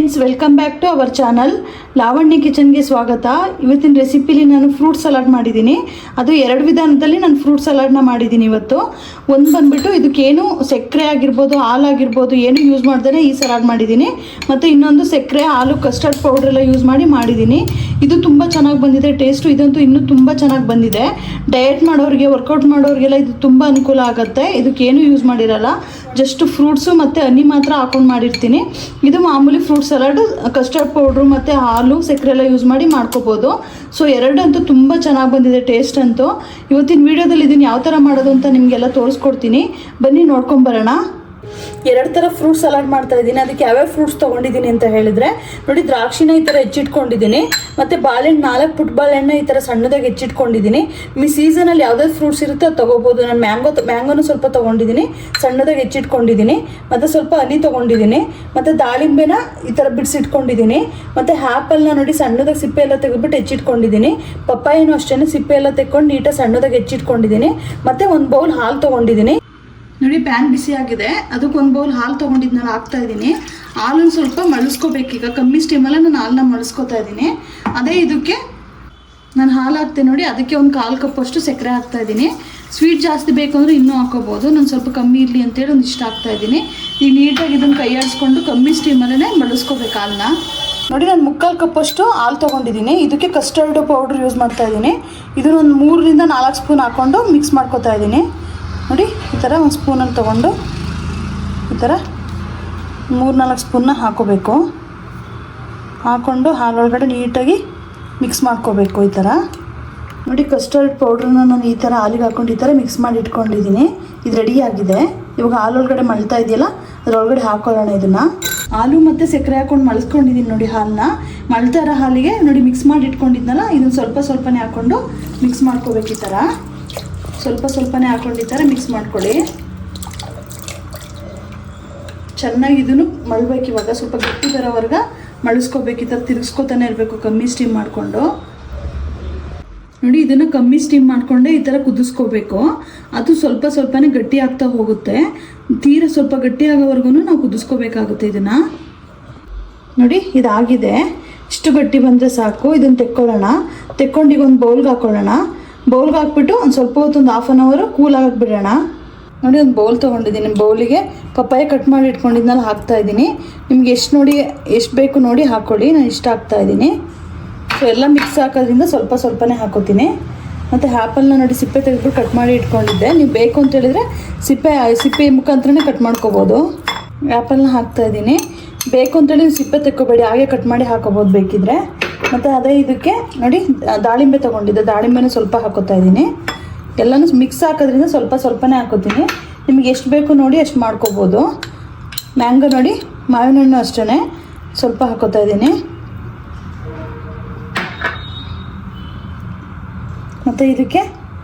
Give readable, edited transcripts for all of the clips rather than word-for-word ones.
Friends, welcome back to our channel Lavanya ಕಿಚನ್ಗೆ ಸ್ವಾಗತ. ಇವತ್ತಿನ ರೆಸಿಪಿಲಿ ನಾನು ಫ್ರೂಟ್ ಸಲಾಡ್ ಮಾಡಿದ್ದೀನಿ. ಅದು ಎರಡು ವಿಧಾನದಲ್ಲಿ ನಾನು ಫ್ರೂಟ್ ಸಲಾಡ್ನ ಮಾಡಿದ್ದೀನಿ. ಇವತ್ತು ಒಂದು ಬಂದುಬಿಟ್ಟು ಇದಕ್ಕೇನು ಸಕ್ಕರೆ ಆಗಿರ್ಬೋದು, ಹಾಲಾಗಿರ್ಬೋದು ಏನು ಯೂಸ್ ಮಾಡ್ದೇ ಈ ಸಲಾಡ್ ಮಾಡಿದ್ದೀನಿ. ಮತ್ತು ಇನ್ನೊಂದು ಸಕ್ಕರೆ, ಹಾಲು, ಕಸ್ಟರ್ಡ್ ಪೌಡ್ರೆಲ್ಲ ಯೂಸ್ ಮಾಡಿದ್ದೀನಿ. ಇದು ತುಂಬ ಚೆನ್ನಾಗಿ ಬಂದಿದೆ ಟೇಸ್ಟು. ಇದಂತೂ ಇನ್ನೂ ತುಂಬ ಚೆನ್ನಾಗಿ ಬಂದಿದೆ. ಡಯಟ್ ಮಾಡೋರಿಗೆ, ವರ್ಕೌಟ್ ಮಾಡೋರಿಗೆಲ್ಲ ಇದು ತುಂಬ ಅನುಕೂಲ ಆಗುತ್ತೆ. ಇದಕ್ಕೇನು ಯೂಸ್ ಮಾಡಿರಲ್ಲ, ಜಸ್ಟ್ ಫ್ರೂಟ್ಸು ಮತ್ತು ಹನಿ ಮಾತ್ರ ಹಾಕೊಂಡು ಮಾಡಿರ್ತೀನಿ. ಇದು ಮಾಮೂಲಿ ಫ್ರೂಟ್ ಸಲಾಡ್, ಕಸ್ಟರ್ಡ್ ಪೌಡ್ರು ಮತ್ತು ಹಾಲು, ಸಕ್ಕರೆ ಎಲ್ಲ ಯೂಸ್ ಮಾಡಿ ಮಾಡ್ಕೋಬೋದು. ಸೊ ಎರಡಂತೂ ತುಂಬ ಚೆನ್ನಾಗಿ ಬಂದಿದೆ ಟೇಸ್ಟ್ ಅಂತೂ. ಇವತ್ತಿನ ವೀಡಿಯೋದಲ್ಲಿ ಇದನ್ನು ಯಾವ ಥರ ಮಾಡೋದು ಅಂತ ನಿಮಗೆಲ್ಲ ತೋರಿಸ್ಕೊಡ್ತೀನಿ. ಬನ್ನಿ ನೋಡ್ಕೊಂಬರೋಣ. ಎರಡು ಥರ ಫ್ರೂಟ್ ಸಲಾಡ್ ಮಾಡ್ತಾ ಇದ್ದೀನಿ. ಅದಕ್ಕೆ ಯಾವ್ಯಾವ ಫ್ರೂಟ್ಸ್ ತೊಗೊಂಡಿದ್ದೀನಿ ಅಂತ ಹೇಳಿದ್ರೆ ನೋಡಿ, ದ್ರಾಕ್ಷಿನ ಈ ಥರ ಹೆಚ್ಚಿಟ್ಕೊಂಡಿದ್ದೀನಿ. ಮತ್ತು ಬಾಳೆಹಣ್ಣು 4 ಪುಟ್ಟ ಬಾಳೆಹಣ್ಣು ಈ ಥರ ಸಣ್ಣದಾಗಿ ಹೆಚ್ಚಿಟ್ಕೊಂಡಿದ್ದೀನಿ. ಸೀಸನಲ್ಲಿ ಯಾವುದಾದ್ರು ಫ್ರೂಟ್ಸ್ ಇರುತ್ತೆ ಅದು ತೊಗೋಬೋದು. ನಾನು ಮ್ಯಾಂಗೋನು ಸ್ವಲ್ಪ ತೊಗೊಂಡಿದ್ದೀನಿ, ಸಣ್ಣದಾಗಿ ಹೆಚ್ಚಿಟ್ಕೊಂಡಿದ್ದೀನಿ. ಮತ್ತು ಸ್ವಲ್ಪ ಹನಿ ತೊಗೊಂಡಿದ್ದೀನಿ. ಮತ್ತು ದಾಳಿಂಬೆನ ಈ ಥರ ಬಿಡಿಸಿಟ್ಕೊಂಡಿದ್ದೀನಿ. ಮತ್ತು ಆ್ಯಪಲ್ನ ನೋಡಿ ಸಣ್ಣದಾಗಿ ಸಿಪ್ಪೆ ಎಲ್ಲ ತೆಗೆದ್ಬಿಟ್ಟು ಹೆಚ್ಚಿಟ್ಕೊಂಡಿದ್ದೀನಿ. ಪಪ್ಪಾಯಿನೂ ಅಷ್ಟೇ ಸಿಪ್ಪೆ ಎಲ್ಲ ತೆಕ್ಕೊಂಡು ನೀಟಾಗಿ ಸಣ್ಣದಾಗಿ ಹೆಚ್ಚಿಟ್ಕೊಂಡಿದ್ದೀನಿ. ಮತ್ತು ಒಂದು ಬೌಲ್ ಹಾಲು ತೊಗೊಂಡಿದ್ದೀನಿ. ನೋಡಿ, ಪ್ಯಾನ್ ಬಿಸಿ ಆಗಿದೆ, ಅದಕ್ಕೊಂದು ಬೌಲ್ ಹಾಲು ತೊಗೊಂಡಿದ್ನಲ್ಲ ಹಾಕ್ತಾ ಇದ್ದೀನಿ. ಹಾಲನ್ನು ಸ್ವಲ್ಪ ಮಳಿಸ್ಕೋಬೇಕೀಗ. ಕಮ್ಮಿ ಸ್ಟೀಮಲ್ಲಿ ನಾನು ಹಾಲನ್ನ ಮಳಿಸ್ಕೋತಾ ಇದ್ದೀನಿ. ಅದೇ ಇದಕ್ಕೆ ನಾನು ಹಾಲು ಹಾಕ್ತೀನಿ ನೋಡಿ, ಅದಕ್ಕೆ ಒಂದು 1/4 ಕಪ್ಪಷ್ಟು ಸಕ್ಕರೆ ಹಾಕ್ತಾ ಇದ್ದೀನಿ. ಸ್ವೀಟ್ ಜಾಸ್ತಿ ಬೇಕು ಅಂದರೆ ಇನ್ನೂ ಹಾಕೋಬೋದು. ನಾನು ಸ್ವಲ್ಪ ಕಮ್ಮಿ ಇರಲಿ ಅಂತೇಳಿ ಒಂದಿಷ್ಟು ಹಾಕ್ತಾ ಇದ್ದೀನಿ. ಈಗ ನೀಟಾಗಿ ಇದನ್ನು ಕೈ ಆಡಿಸ್ಕೊಂಡು ಕಮ್ಮಿ ಸ್ಟೀಮಲ್ಲೇ ಮಳಿಸ್ಕೋಬೇಕು ಹಾಲನ್ನ. ನೋಡಿ, ನಾನು 3/4 ಕಪ್ಪಷ್ಟು ಹಾಲು ತೊಗೊಂಡಿದ್ದೀನಿ. ಇದಕ್ಕೆ ಕಸ್ಟರ್ಡ್ ಪೌಡ್ರ್ ಯೂಸ್ ಮಾಡ್ತಾ ಇದ್ದೀನಿ. ಇದನ್ನೊಂದು 3ರಿಂದ 4 ಸ್ಪೂನ್ ಹಾಕ್ಕೊಂಡು ಮಿಕ್ಸ್ ಮಾಡ್ಕೋತಾ ಇದ್ದೀನಿ. ನೋಡಿ, ಈ ಥರ ಒಂದು ಸ್ಪೂನಲ್ಲಿ ತೊಗೊಂಡು ಈ ಥರ 3-4 ಸ್ಪೂನ್ನ ಹಾಕೋಬೇಕು. ಹಾಕ್ಕೊಂಡು ಹಾಲೊಳಗಡೆ ನೀಟಾಗಿ ಮಿಕ್ಸ್ ಮಾಡ್ಕೋಬೇಕು ಈ ಥರ. ನೋಡಿ, ಕಸ್ಟರ್ಡ್ ಪೌಡ್ರನ್ನ ನಾನು ಈ ಥರ ಹಾಲಿಗೆ ಹಾಕ್ಕೊಂಡು ಈ ಥರ ಮಿಕ್ಸ್ ಮಾಡಿ ಇಟ್ಕೊಂಡಿದ್ದೀನಿ. ಇದು ರೆಡಿಯಾಗಿದೆ. ಇವಾಗ ಹಾಲೊಳಗಡೆ ಮಳ್ತಾ ಇದೆಯಲ್ಲ, ಅದರೊಳಗಡೆ ಹಾಕೊಳ್ಳೋಣ ಇದನ್ನು. ಹಾಲು ಮತ್ತು ಸಕ್ಕರೆ ಹಾಕ್ಕೊಂಡು ಮಳ್ಸ್ಕೊಂಡಿದ್ದೀನಿ ನೋಡಿ ಹಾಲನ್ನ. ಮಳ್ತಾ ಇರೋ ಹಾಲಿಗೆ ನೋಡಿ ಮಿಕ್ಸ್ ಮಾಡಿ ಇಟ್ಕೊಂಡಿದ್ನಲ್ಲ, ಇದನ್ನು ಸ್ವಲ್ಪನೇ ಹಾಕ್ಕೊಂಡು ಮಿಕ್ಸ್ ಮಾಡ್ಕೋಬೇಕು ಈ ಥರ. ಸ್ವಲ್ಪನೇ ಹಾಕೊಂಡು ಈ ಥರ ಮಿಕ್ಸ್ ಮಾಡ್ಕೊಳ್ಳಿ. ಚೆನ್ನಾಗಿ ಇದನ್ನು ಮಳ್ಬೇಕು. ಇವಾಗ ಸ್ವಲ್ಪ ಗಟ್ಟಿ ಬರೋವರೆಗೆ ಮಳಿಸ್ಕೋಬೇಕು. ಈ ಥರ ತಿರುಗಿಸ್ಕೊತಾನೆ ಇರಬೇಕು, ಕಮ್ಮಿ ಸ್ಟೀಮ್ ಮಾಡಿಕೊಂಡು. ನೋಡಿ, ಇದನ್ನು ಕಮ್ಮಿ ಸ್ಟೀಮ್ ಮಾಡಿಕೊಂಡೆ ಈ ಥರ ಕುದಿಸ್ಕೋಬೇಕು. ಅದು ಸ್ವಲ್ಪನೇ ಗಟ್ಟಿ ಆಗ್ತಾ ಹೋಗುತ್ತೆ. ತೀರ ಸ್ವಲ್ಪ ಗಟ್ಟಿ ಆಗೋವರೆಗೂ ನಾವು ಕುದಿಸ್ಕೋಬೇಕಾಗುತ್ತೆ ಇದನ್ನು. ನೋಡಿ, ಇದಾಗಿದೆ. ಇಷ್ಟು ಗಟ್ಟಿ ಬಂದರೆ ಸಾಕು. ಇದನ್ನು ತೆಕ್ಕೊಂಡು ಈಗ ಒಂದು ಬೌಲ್ಗೆ ಹಾಕ್ಕೊಳ್ಳೋಣ. ಬೌಲ್ಗೆ ಹಾಕ್ಬಿಟ್ಟು ಒಂದು ಸ್ವಲ್ಪ ಹೊತ್ತು, ಒಂದು 1/2 ಅವರ್ ಕೂಲ್ ಆಗಕ್ಕೆ ಬಿಡೋಣ. ನೋಡಿ, ಒಂದು ಬೌಲ್ ತೊಗೊಂಡಿದ್ದೀನಿ. ಬೌಲಿಗೆ ಪಪ್ಪಾಯ ಕಟ್ ಮಾಡಿ ಇಟ್ಕೊಂಡಿದ್ನಲ್ಲ ಹಾಕ್ತಾಯಿದ್ದೀನಿ. ನಿಮ್ಗೆ ಎಷ್ಟು ಬೇಕು ನೋಡಿ ಹಾಕ್ಕೊಳ್ಳಿ. ನಾನು ಇಷ್ಟು ಹಾಕ್ತಾಯಿದ್ದೀನಿ. ಸೊ ಎಲ್ಲ ಮಿಕ್ಸ್ ಹಾಕೋದ್ರಿಂದ ಸ್ವಲ್ಪನೇ ಹಾಕೋತೀನಿ. ಮತ್ತು ಆ್ಯಪಲ್ನ ನೋಡಿ ಸಿಪ್ಪೆ ತೆಗೆದ್ಬಿಟ್ಟು ಕಟ್ ಮಾಡಿ ಇಟ್ಕೊಂಡಿದ್ದೆ. ನೀವು ಬೇಕು ಅಂತೇಳಿದರೆ ಸಿಪ್ಪೆ ಮುಖಾಂತರನೇ ಕಟ್ ಮಾಡ್ಕೋಬೋದು. ಆ್ಯಪಲ್ನ ಹಾಕ್ತಾಯಿದ್ದೀನಿ. ಬೇಕು ಅಂತೇಳಿ ಸಿಪ್ಪೆ ತೆಕ್ಕೋಬೇಡಿ, ಹಾಗೆ ಕಟ್ ಮಾಡಿ ಹಾಕೋಬೋದು ಬೇಕಿದ್ರೆ. ಮತ್ತು ಅದೇ ಇದಕ್ಕೆ ನೋಡಿ, ದಾಳಿಂಬೆ ತೊಗೊಂಡಿದ್ದೆ, ದಾಳಿಂಬೆನೂ ಸ್ವಲ್ಪ ಹಾಕೋತಾ ಇದ್ದೀನಿ. ಎಲ್ಲನೂ ಮಿಕ್ಸ್ ಹಾಕೋದ್ರಿಂದ ಸ್ವಲ್ಪನೇ ಹಾಕೋತೀನಿ. ನಿಮಗೆ ಎಷ್ಟು ಬೇಕು ನೋಡಿ ಅಷ್ಟು ಮಾಡ್ಕೋಬೋದು. ಮ್ಯಾಂಗೋ ನೋಡಿ, ಮಾವಿನ ಹಣ್ಣು ಅಷ್ಟೇ ಸ್ವಲ್ಪ ಹಾಕೋತಾ ಇದ್ದೀನಿ. ಮತ್ತು ಇದಕ್ಕೆ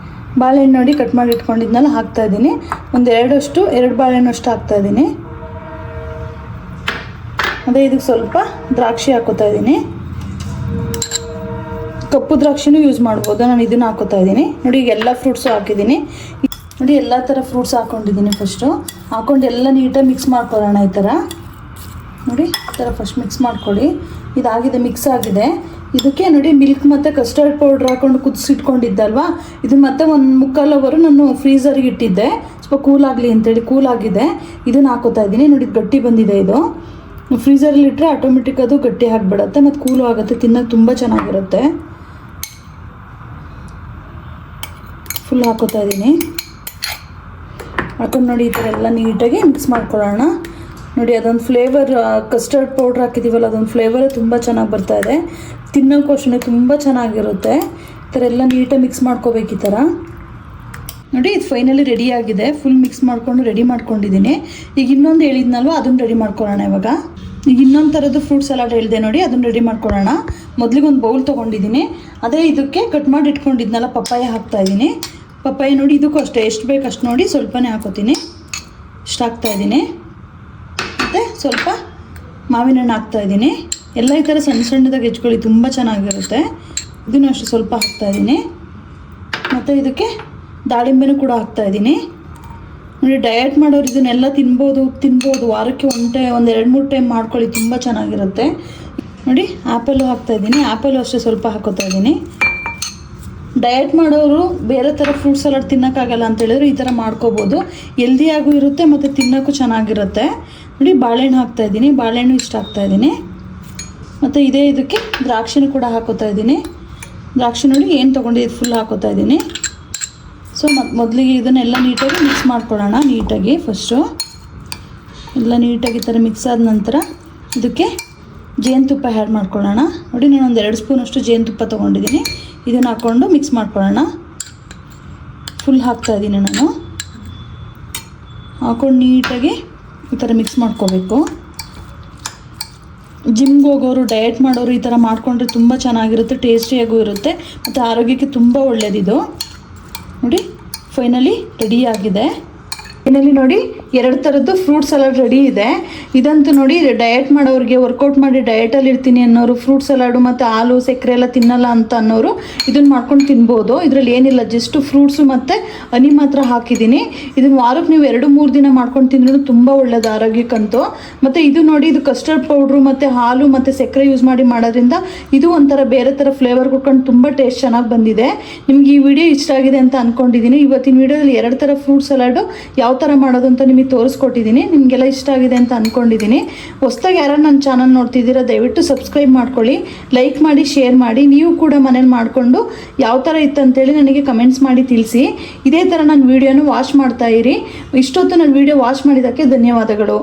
ಬಾಳೆಹಣ್ಣು ನೋಡಿ ಕಟ್ ಮಾಡಿ ಇಟ್ಕೊಂಡಿದ್ನೆಲ್ಲ ಹಾಕ್ತಾಯಿದ್ದೀನಿ. ಒಂದು 2 ಬಾಳೆಹಣ್ಣು ಅಷ್ಟು ಹಾಕ್ತಾಯಿದ್ದೀನಿ. ಅದೇ ಇದಕ್ಕೆ ಸ್ವಲ್ಪ ದ್ರಾಕ್ಷಿ ಹಾಕೋತಾ ಇದ್ದೀನಿ. ಕಪ್ಪು ದ್ರಾಕ್ಷಿನೂ ಯೂಸ್ ಮಾಡ್ಬೋದು. ನಾನು ಇದನ್ನು ಹಾಕೋತಾ ಇದ್ದೀನಿ. ನೋಡಿ, ಈಗ ಎಲ್ಲ ಫ್ರೂಟ್ಸು ಹಾಕಿದ್ದೀನಿ. ನೋಡಿ, ಎಲ್ಲ ಥರ ಫ್ರೂಟ್ಸ್ ಹಾಕ್ಕೊಂಡಿದ್ದೀನಿ. ಫಸ್ಟು ಹಾಕ್ಕೊಂಡು ಎಲ್ಲ ನೀಟಾಗಿ ಮಿಕ್ಸ್ ಮಾಡ್ಕೊಳ್ಳೋಣ ಈ ಥರ. ನೋಡಿ, ಈ ಥರ ಫಸ್ಟ್ ಮಿಕ್ಸ್ ಮಾಡ್ಕೊಳ್ಳಿ. ಇದಾಗಿದೆ, ಮಿಕ್ಸ್ ಆಗಿದೆ. ಇದಕ್ಕೆ ನೋಡಿ, ಮಿಲ್ಕ್ ಮತ್ತು ಕಸ್ಟರ್ಡ್ ಪೌಡ್ರ್ ಹಾಕ್ಕೊಂಡು ಕುದಿಸಿಟ್ಕೊಂಡಿದ್ದಲ್ವಾ, ಇದು ಮತ್ತೆ 1/4 ಅವರ್ ನಾನು ಫ್ರೀಝರಿಗೆ ಇಟ್ಟಿದ್ದೆ, ಸ್ವಲ್ಪ ಕೂಲ್ ಆಗಲಿ ಅಂತೇಳಿ. ಕೂಲ್ ಆಗಿದೆ. ಇದನ್ನು ಹಾಕೋತಾ ಇದ್ದೀನಿ. ನೋಡಿ, ಗಟ್ಟಿ ಬಂದಿದೆ. ಇದು ಫ್ರೀಝರಲ್ಲಿ ಇಟ್ಟರೆ ಆಟೋಮೆಟಿಕ್ ಅದು ಗಟ್ಟಿ ಆಗಿಬಿಡುತ್ತೆ ಮತ್ತು ಕೂಲು ಆಗುತ್ತೆ. ತಿನ್ನೋಕೆ ತುಂಬ ಚೆನ್ನಾಗಿರುತ್ತೆ. ಫುಲ್ ಹಾಕೋತಾ ಇದ್ದೀನಿ. ಹಾಕೊಂಡು ನೋಡಿ, ಈ ಥರ ಎಲ್ಲ ನೀಟಾಗಿ ಮಿಕ್ಸ್ ಮಾಡ್ಕೊಳ್ಳೋಣ. ನೋಡಿ, ಅದೊಂದು ಫ್ಲೇವರ್, ಕಸ್ಟರ್ಡ್ ಪೌಡ್ರ್ ಹಾಕಿದ್ದೀವಲ್ಲ, ಅದೊಂದು ಫ್ಲೇವರೇ ತುಂಬ ಚೆನ್ನಾಗಿ ಬರ್ತಾಯಿದೆ. ತಿನ್ನೋಕ್ಕೂ ಅಷ್ಟೇ ತುಂಬ ಚೆನ್ನಾಗಿರುತ್ತೆ. ಈ ಥರ ಎಲ್ಲ ನೀಟಾಗಿ ಮಿಕ್ಸ್ ಮಾಡ್ಕೋಬೇಕು ಈ ಥರ. ನೋಡಿ, ಇದು ಫೈನಲಿ ರೆಡಿಯಾಗಿದೆ. ಫುಲ್ ಮಿಕ್ಸ್ ಮಾಡಿಕೊಂಡು ರೆಡಿ ಮಾಡ್ಕೊಂಡಿದ್ದೀನಿ. ಈಗ ಇನ್ನೊಂದು ಹೇಳಿದ್ನಲ್ವ, ಅದನ್ನು ರೆಡಿ ಮಾಡ್ಕೊಳ್ಳೋಣ ಇವಾಗ. ಈಗ ಇನ್ನೊಂದು ಥರದ್ದು ಫ್ರೂಟ್ ಸಲಾಡ್ ಹೇಳಿದೆ ನೋಡಿ, ಅದನ್ನು ರೆಡಿ ಮಾಡ್ಕೊಳ್ಳೋಣ. ಮೊದಲಿಗೆ ಒಂದು ಬೌಲ್ ತೊಗೊಂಡಿದ್ದೀನಿ. ಅದೇ ಇದಕ್ಕೆ ಕಟ್ ಮಾಡಿ ಇಟ್ಕೊಂಡಿದ್ನಲ್ಲ ಪಪ್ಪಾಯ ಹಾಕ್ತಾಯಿದ್ದೀನಿ. ಪಪ್ಪಾಯ ನೋಡಿ, ಇದಕ್ಕೂ ಅಷ್ಟೇ ಎಷ್ಟು ಬೇಕು ಅಷ್ಟು ನೋಡಿ ಸ್ವಲ್ಪನೇ ಹಾಕೋತೀನಿ. ಇಷ್ಟು ಹಾಕ್ತಾಯಿದ್ದೀನಿ. ಮತ್ತು ಸ್ವಲ್ಪ ಮಾವಿನ ಹಣ್ಣು ಹಾಕ್ತಾಯಿದ್ದೀನಿ. ಎಲ್ಲ ಈ ಥರ ಸಣ್ಣದಾಗಿ ಹೆಚ್ಕೊಳ್ಳಿ, ತುಂಬ ಚೆನ್ನಾಗಿರುತ್ತೆ. ಇದನ್ನು ಅಷ್ಟು ಸ್ವಲ್ಪ ಹಾಕ್ತಾಯಿದ್ದೀನಿ. ಮತ್ತು ಇದಕ್ಕೆ ದಾಳಿಂಬೆನೂ ಕೂಡ ಹಾಕ್ತಾಯಿದ್ದೀನಿ. ನೋಡಿ, ಡಯಟ್ ಮಾಡೋರು ಇದನ್ನೆಲ್ಲ ತಿನ್ಬೋದು. ವಾರಕ್ಕೆ ಒಂದು 2-3 ಟೈಮ್ ಮಾಡ್ಕೊಳ್ಳಿ, ತುಂಬ ಚೆನ್ನಾಗಿರುತ್ತೆ. ನೋಡಿ, ಆ್ಯಪಲ್ಲು ಹಾಕ್ತಾಯಿದ್ದೀನಿ. ಆ್ಯಪಲ್ಲು ಅಷ್ಟೇ ಸ್ವಲ್ಪ ಹಾಕೋತಾ ಇದ್ದೀನಿ. ಡಯಟ್ ಮಾಡೋರು ಬೇರೆ ಥರ ಫ್ರೂಟ್ ಸಲಾಡ್ ತಿನ್ನೋಕ್ಕಾಗಲ್ಲ ಅಂತ ಹೇಳಿದ್ರೆ ಈ ಥರ ಮಾಡ್ಕೋಬೋದು. ಹೆಲ್ದಿಯಾಗೂ ಇರುತ್ತೆ ಮತ್ತು ತಿನ್ನೋಕ್ಕೂ ಚೆನ್ನಾಗಿರುತ್ತೆ. ನೋಡಿ, ಬಾಳೆಹಣ್ಣು ಹಾಕ್ತಾಯಿದ್ದೀನಿ. ಬಾಳೆಹಣ್ಣು ಇಷ್ಟ ಹಾಕ್ತಾಯಿದ್ದೀನಿ. ಮತ್ತು ಇದಕ್ಕೆ ದ್ರಾಕ್ಷಿನೂ ಕೂಡ ಹಾಕೋತಾ ಇದ್ದೀನಿ. ದ್ರಾಕ್ಷಿ ನೋಡಿ ಏನು ತೊಗೊಂಡಿದ್ದು ಫುಲ್ ಹಾಕೋತಾ ಇದ್ದೀನಿ. ಸೊ ಮೊದಲಿಗೆ ಇದನ್ನೆಲ್ಲ ನೀಟಾಗಿ ಮಿಕ್ಸ್ ಮಾಡ್ಕೊಳ್ಳೋಣ. ನೀಟಾಗಿ ಫಸ್ಟು ಎಲ್ಲ ನೀಟಾಗಿ ಈ ಥರ ಮಿಕ್ಸ್ ಆದ ನಂತರ ಇದಕ್ಕೆ ಜೇನುತುಪ್ಪ ಆ್ಯಡ್ ಮಾಡ್ಕೊಳ್ಳೋಣ. ನೋಡಿ, ನಾನು ಒಂದು 2 ಸ್ಪೂನಷ್ಟು ಜೇನುತುಪ್ಪ ತೊಗೊಂಡಿದ್ದೀನಿ. ಇದನ್ನು ಹಾಕ್ಕೊಂಡು ಮಿಕ್ಸ್ ಮಾಡ್ಕೊಳ್ಳೋಣ. ಫುಲ್ ಹಾಕ್ತಾಯಿದ್ದೀನಿ ನಾನು. ಹಾಕ್ಕೊಂಡು ನೀಟಾಗಿ ಈ ಥರ ಮಿಕ್ಸ್ ಮಾಡ್ಕೋಬೇಕು. ಜಿಮ್ಗೆ ಹೋಗೋರು, ಡಯಟ್ ಮಾಡೋರು ಈ ಥರ ಮಾಡಿಕೊಂಡ್ರೆ ತುಂಬ ಚೆನ್ನಾಗಿರುತ್ತೆ, ಟೇಸ್ಟಿಯಾಗೂ ಇರುತ್ತೆ ಮತ್ತು ಆರೋಗ್ಯಕ್ಕೆ ತುಂಬ ಒಳ್ಳೆಯದಿದು. ನೋಡಿ, ಫೈನಲಿ ರೆಡಿಯಾಗಿದೆ. ಫೈನಲಿ ನೋಡಿ, 2 ಥರದ್ದು ಫ್ರೂಟ್ ಸಲಾಡ್ ರೆಡಿ ಇದೆ. ಇದಂತೂ ನೋಡಿ, ಡಯಟ್ ಮಾಡೋರಿಗೆ, ವರ್ಕೌಟ್ ಮಾಡಿ ಡಯಟಲ್ಲಿ ಇರ್ತೀನಿ ಅನ್ನೋರು, ಫ್ರೂಟ್ ಸಲಾಡು ಮತ್ತು ಹಾಲು ಸಕ್ಕರೆ ಎಲ್ಲ ತಿನ್ನಲ್ಲ ಅಂತ ಅನ್ನೋರು ಇದನ್ನು ಮಾಡ್ಕೊಂಡು ತಿನ್ಬೋದು. ಇದರಲ್ಲಿ ಏನಿಲ್ಲ, ಜಸ್ಟ್ ಫ್ರೂಟ್ಸು ಮತ್ತು ಹನಿ ಮಾತ್ರ ಹಾಕಿದ್ದೀನಿ. ಇದನ್ನು ವಾರಕ್ಕೆ ನೀವು 2-3 ದಿನ ಮಾಡ್ಕೊಂಡು ತಿಂದ್ರೂ ತುಂಬ ಒಳ್ಳೆಯದು ಆರೋಗ್ಯಕ್ಕಂತೂ. ಮತ್ತು ಇದು ನೋಡಿ, ಇದು ಕಸ್ಟರ್ಡ್ ಪೌಡ್ರು ಮತ್ತು ಹಾಲು ಮತ್ತು ಸಕ್ಕರೆ ಯೂಸ್ ಮಾಡಿ ಮಾಡೋದ್ರಿಂದ ಇದು ಒಂಥರ ಬೇರೆ ಥರ ಫ್ಲೇವರ್ ಕೊಟ್ಕೊಂಡು ತುಂಬ ಟೇಸ್ಟ್ ಚೆನ್ನಾಗಿ ಬಂದಿದೆ. ನಿಮ್ಗೆ ಈ ವಿಡಿಯೋ ಇಷ್ಟ ಆಗಿದೆ ಅಂತ ಅಂದ್ಕೊಂಡಿದ್ದೀನಿ. ಇವತ್ತಿನ ವಿಡಿಯೋದಲ್ಲಿ 2 ಥರ ಫ್ರೂಟ್ ಸಲಾಡು ಯಾವ ಥರ ಮಾಡೋದು ಅಂತ ನಿಮಗೆ ತೋರಿಸ್ಕೊಟ್ಟಿದ್ದೀನಿ. ನಿಮಗೆಲ್ಲ ಇಷ್ಟ ಆಗಿದೆ ಅಂತ ಅಂದ್ಕೊಂಡಿದ್ದೀನಿ. ಹೊಸದಾಗಿ ಯಾರು ನನ್ನ ಚಾನಲ್ ನೋಡ್ತಿದ್ದೀರಾ, ದಯವಿಟ್ಟು ಸಬ್ಸ್ಕ್ರೈಬ್ ಮಾಡ್ಕೊಳ್ಳಿ, ಲೈಕ್ ಮಾಡಿ, ಶೇರ್ ಮಾಡಿ. ನೀವು ಕೂಡ ಮನೇಲಿ ಮಾಡಿಕೊಂಡು ಯಾವ ಥರ ಇತ್ತು ಅಂತೇಳಿ ನನಗೆ ಕಮೆಂಟ್ಸ್ ಮಾಡಿ ತಿಳಿಸಿ. ಇದೇ ಥರ ನಾನು ವೀಡಿಯೋನ ವಾಚ್ ಮಾಡ್ತಾಯಿರಿ. ಇಷ್ಟೊತ್ತು ನಾನು ವೀಡಿಯೋ ವಾಚ್ ಮಾಡಿದ್ದಕ್ಕೆ ಧನ್ಯವಾದಗಳು.